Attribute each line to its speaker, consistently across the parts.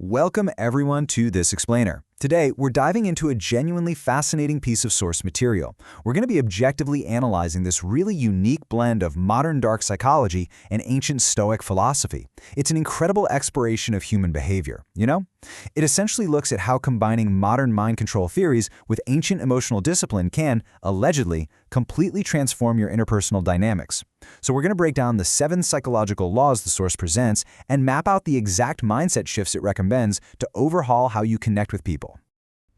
Speaker 1: Welcome everyone to This Explainer. Today, we're diving into a genuinely fascinating piece of source material. We're going to be objectively analyzing this really unique blend of modern dark psychology and ancient Stoic philosophy. It's an incredible exploration of human behavior, you know? It essentially looks at how combining modern mind control theories with ancient emotional discipline can, allegedly, completely transform your interpersonal dynamics. So we're going to break down the 7 psychological laws the source presents and map out the exact mindset shifts it recommends to overhaul how you connect with people.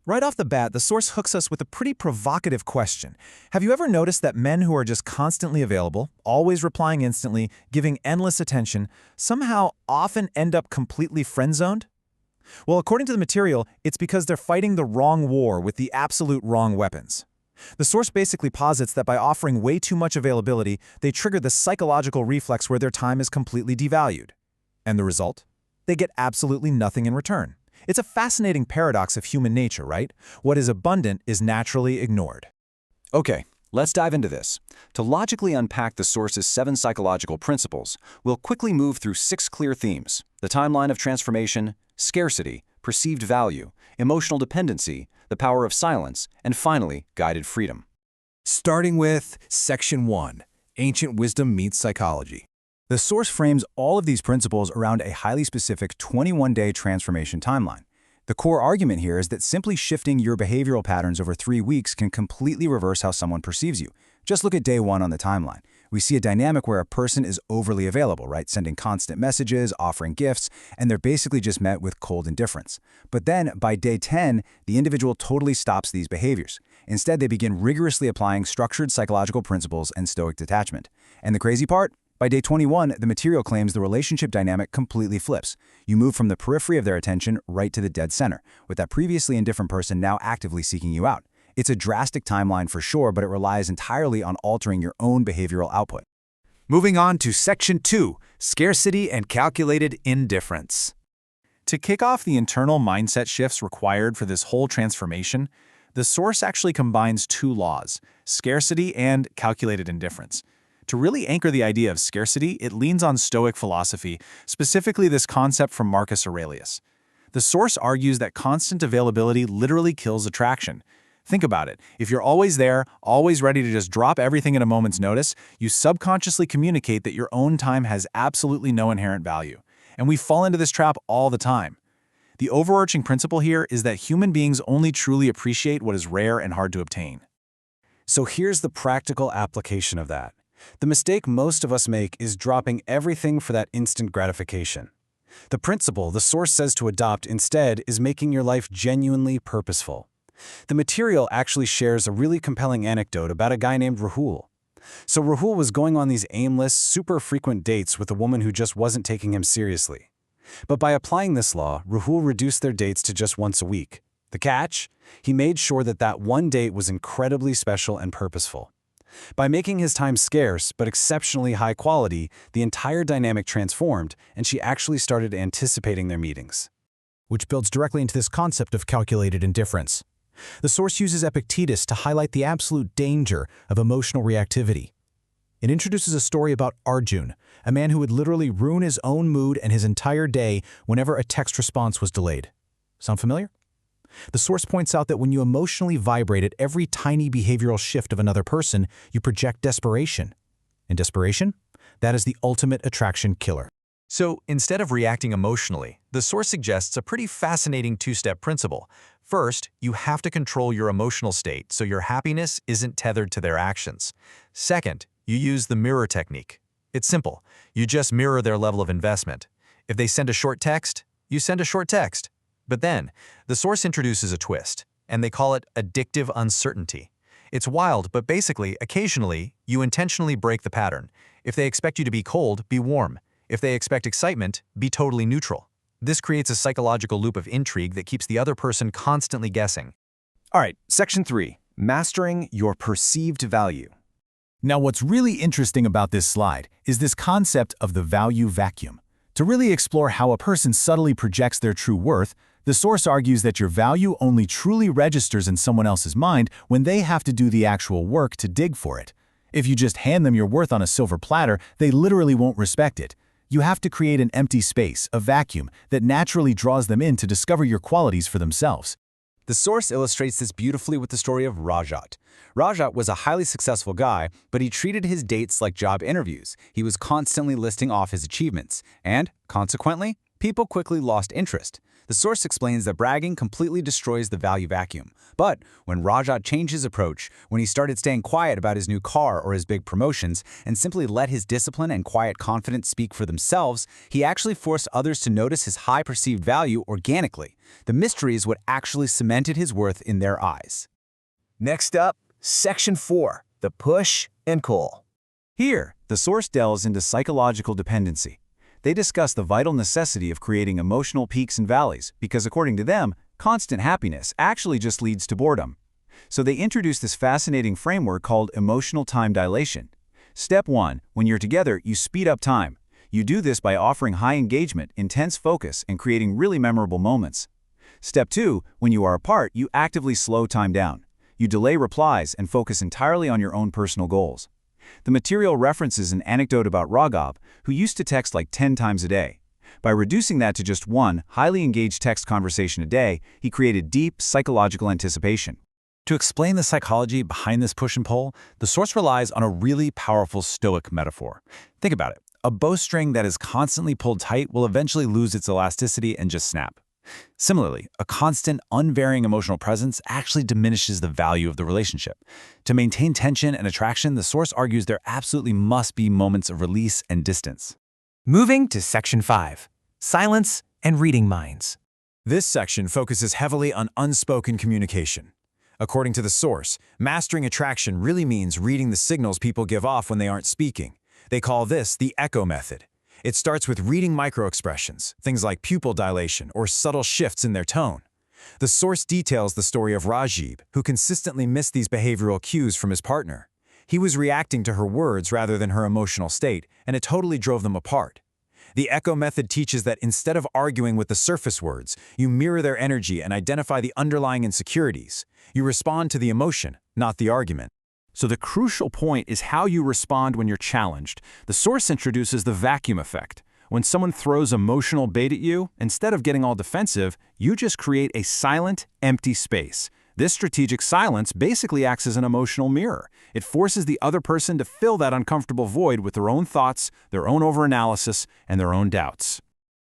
Speaker 2: Right off the bat, the source hooks us with a pretty provocative question. Have you ever noticed that men who are just constantly available, always replying instantly, giving endless attention, somehow often end up completely friend-zoned? Well, according to the material, it's because they're fighting the wrong war with the absolute wrong weapons. The source basically posits that by offering way too much availability, they trigger the psychological reflex where their time is completely devalued. And the result? They get absolutely nothing in return. It's a fascinating paradox of human nature, right? What is abundant is naturally ignored.
Speaker 1: Okay, let's dive into this. To logically unpack the source's 7 psychological principles, we'll quickly move through 6 clear themes: the timeline of transformation, scarcity, perceived value, emotional dependency, the power of silence, and finally, guided freedom.
Speaker 2: Starting with Section 1, Ancient Wisdom Meets Psychology. The source frames all of these principles around a highly specific 21-day transformation timeline. The core argument here is that simply shifting your behavioral patterns over 3 weeks can completely reverse how someone perceives you. Just look at day 1 on the timeline. We see a dynamic where a person is overly available, right? Sending constant messages, offering gifts, and they're basically just met with cold indifference. But then, by day 10, the individual totally stops these behaviors. Instead, they begin rigorously applying structured psychological principles and Stoic detachment. And the crazy part? By day 21, the material claims the relationship dynamic completely flips. You move from the periphery of their attention right to the dead center, with that previously indifferent person now actively seeking you out. It's a drastic timeline for sure, but it relies entirely on altering your own behavioral output.
Speaker 3: Moving on to Section 2, Scarcity and Calculated Indifference.
Speaker 2: To kick off the internal mindset shifts required for this whole transformation, the source actually combines 2 laws: scarcity and calculated indifference. To really anchor the idea of scarcity, it leans on Stoic philosophy, specifically this concept from Marcus Aurelius. The source argues that constant availability literally kills attraction. Think about it. If you're always there, always ready to just drop everything at a moment's notice, you subconsciously communicate that your own time has absolutely no inherent value. And we fall into this trap all the time. The overarching principle here is that human beings only truly appreciate what is rare and hard to obtain.
Speaker 4: So here's the practical application of that. The mistake most of us make is dropping everything for that instant gratification. The principle the source says to adopt instead is making your life genuinely purposeful. The material actually shares a really compelling anecdote about a guy named Rahul. So Rahul was going on these aimless, super frequent dates with a woman who just wasn't taking him seriously. But by applying this law, Rahul reduced their dates to just once a week. The catch? He made sure that that one date was incredibly special and purposeful. By making his time scarce but exceptionally high quality, the entire dynamic transformed, and she actually started anticipating their meetings.
Speaker 2: Which builds directly into this concept of calculated indifference. The source uses Epictetus to highlight the absolute danger of emotional reactivity. It introduces a story about Arjun, a man who would literally ruin his own mood and his entire day whenever a text response was delayed. Sound familiar? The source points out that when you emotionally vibrate at every tiny behavioral shift of another person, you project desperation. And desperation? That is the ultimate attraction killer.
Speaker 3: So, instead of reacting emotionally, the source suggests a pretty fascinating 2-step principle. First, you have to control your emotional state so your happiness isn't tethered to their actions. Second, you use the mirror technique. It's simple. You just mirror their level of investment. If they send a short text, you send a short text. But then, the source introduces a twist, and they call it addictive uncertainty. It's wild, but basically, occasionally, you intentionally break the pattern. If they expect you to be cold, be warm. If they expect excitement, be totally neutral. This creates a psychological loop of intrigue that keeps the other person constantly guessing.
Speaker 1: All right, Section 3, Mastering Your Perceived Value.
Speaker 2: Now, what's really interesting about this slide is this concept of the value vacuum. To really explore how a person subtly projects their true worth, the source argues that your value only truly registers in someone else's mind when they have to do the actual work to dig for it. If you just hand them your worth on a silver platter, they literally won't respect it. You have to create an empty space, a vacuum, that naturally draws them in to discover your qualities for themselves.
Speaker 4: The source illustrates this beautifully with the story of Rajat. Rajat was a highly successful guy, but he treated his dates like job interviews. He was constantly listing off his achievements, and, consequently, people quickly lost interest. The source explains that bragging completely destroys the value vacuum. But when Rajat changed his approach, when he started staying quiet about his new car or his big promotions, and simply let his discipline and quiet confidence speak for themselves, he actually forced others to notice his high perceived value organically. The mystery is what actually cemented his worth in their eyes.
Speaker 1: Next up, Section 4, the push and pull.
Speaker 2: Here, the source delves into psychological dependency. They discuss the vital necessity of creating emotional peaks and valleys because, according to them, constant happiness actually just leads to boredom. So they introduce this fascinating framework called emotional time dilation. Step 1, when you're together, you speed up time. You do this by offering high engagement, intense focus, and creating really memorable moments. Step 2, when you are apart, you actively slow time down. You delay replies and focus entirely on your own personal goals. The material references an anecdote about Raghav, who used to text like 10 times a day. By reducing that to just one highly engaged text conversation a day, he created deep psychological anticipation.
Speaker 4: To explain the psychology behind this push and pull, the source relies on a really powerful Stoic metaphor. Think about it. A bowstring that is constantly pulled tight will eventually lose its elasticity and just snap. Similarly, a constant, unvarying emotional presence actually diminishes the value of the relationship. To maintain tension and attraction, the source argues there absolutely must be moments of release and distance.
Speaker 5: Moving to Section 5, Silence and Reading Minds.
Speaker 2: This section focuses heavily on unspoken communication. According to the source, mastering attraction really means reading the signals people give off when they aren't speaking. They call this the echo method. It starts with reading microexpressions, things like pupil dilation or subtle shifts in their tone. The source details the story of Rajib, who consistently missed these behavioral cues from his partner. He was reacting to her words rather than her emotional state, and it totally drove them apart. The echo method teaches that instead of arguing with the surface words, you mirror their energy and identify the underlying insecurities. You respond to the emotion, not the argument. So the crucial point is how you respond when you're challenged. The source introduces the vacuum effect. When someone throws emotional bait at you, instead of getting all defensive, you just create a silent, empty space. This strategic silence basically acts as an emotional mirror. It forces the other person to fill that uncomfortable void with their own thoughts, their own overanalysis, and their own doubts.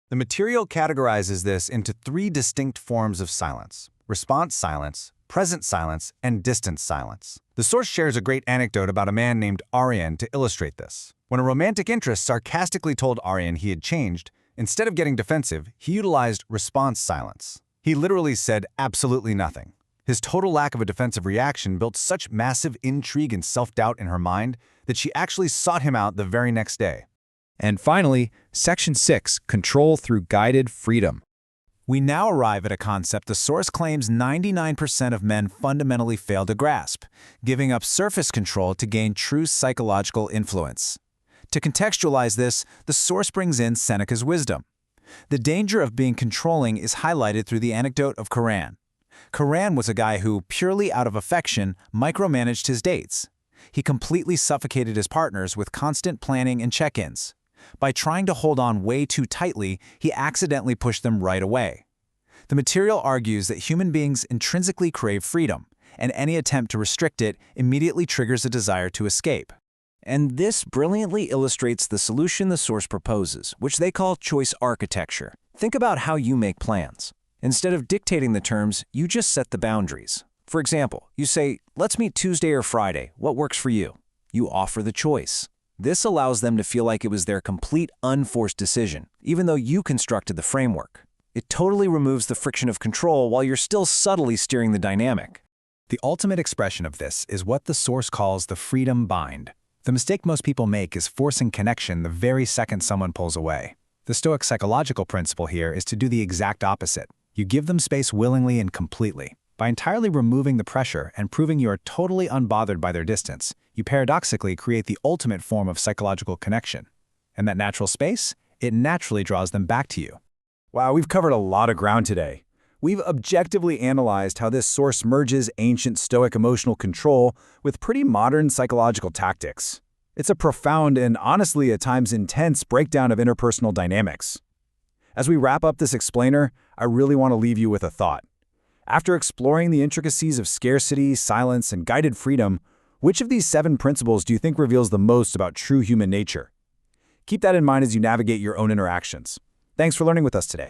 Speaker 4: The material categorizes this into 3 distinct forms of silence: response silence, present silence, and distant silence. The source shares a great anecdote about a man named Aryan to illustrate this. When a romantic interest sarcastically told Aryan he had changed, instead of getting defensive, he utilized response silence. He literally said absolutely nothing. His total lack of a defensive reaction built such massive intrigue and self-doubt in her mind that she actually sought him out the very next day.
Speaker 2: And finally, Section 6, Control through Guided Freedom.
Speaker 4: We now arrive at a concept the source claims 99% of men fundamentally fail to grasp, giving up surface control to gain true psychological influence. To contextualize this, the source brings in Seneca's wisdom. The danger of being controlling is highlighted through the anecdote of Karan. Karan was a guy who, purely out of affection, micromanaged his dates. He completely suffocated his partners with constant planning and check-ins. By trying to hold on way too tightly, he accidentally pushed them right away. The material argues that human beings intrinsically crave freedom, and any attempt to restrict it immediately triggers a desire to escape.
Speaker 5: And this brilliantly illustrates the solution the source proposes, which they call choice architecture. Think about how you make plans. Instead of dictating the terms, you just set the boundaries. For example, you say, "Let's meet Tuesday or Friday. What works for you?" You offer the choice. This allows them to feel like it was their complete unforced decision, even though you constructed the framework. It totally removes the friction of control while you're still subtly steering the dynamic.
Speaker 2: The ultimate expression of this is what the source calls the freedom bind. The mistake most people make is forcing connection the very second someone pulls away. The Stoic psychological principle here is to do the exact opposite. You give them space willingly and completely. By entirely removing the pressure and proving you are totally unbothered by their distance, you paradoxically create the ultimate form of psychological connection. And that natural space, it naturally draws them back to you. Wow, we've covered a lot of ground today. We've objectively analyzed how this source merges ancient Stoic emotional control with pretty modern psychological tactics. It's a profound and honestly at times intense breakdown of interpersonal dynamics. As we wrap up this explainer, I really want to leave you with a thought. After exploring the intricacies of scarcity, silence, and guided freedom, which of these 7 principles do you think reveals the most about true human nature? Keep that in mind as you navigate your own interactions. Thanks for learning with us today.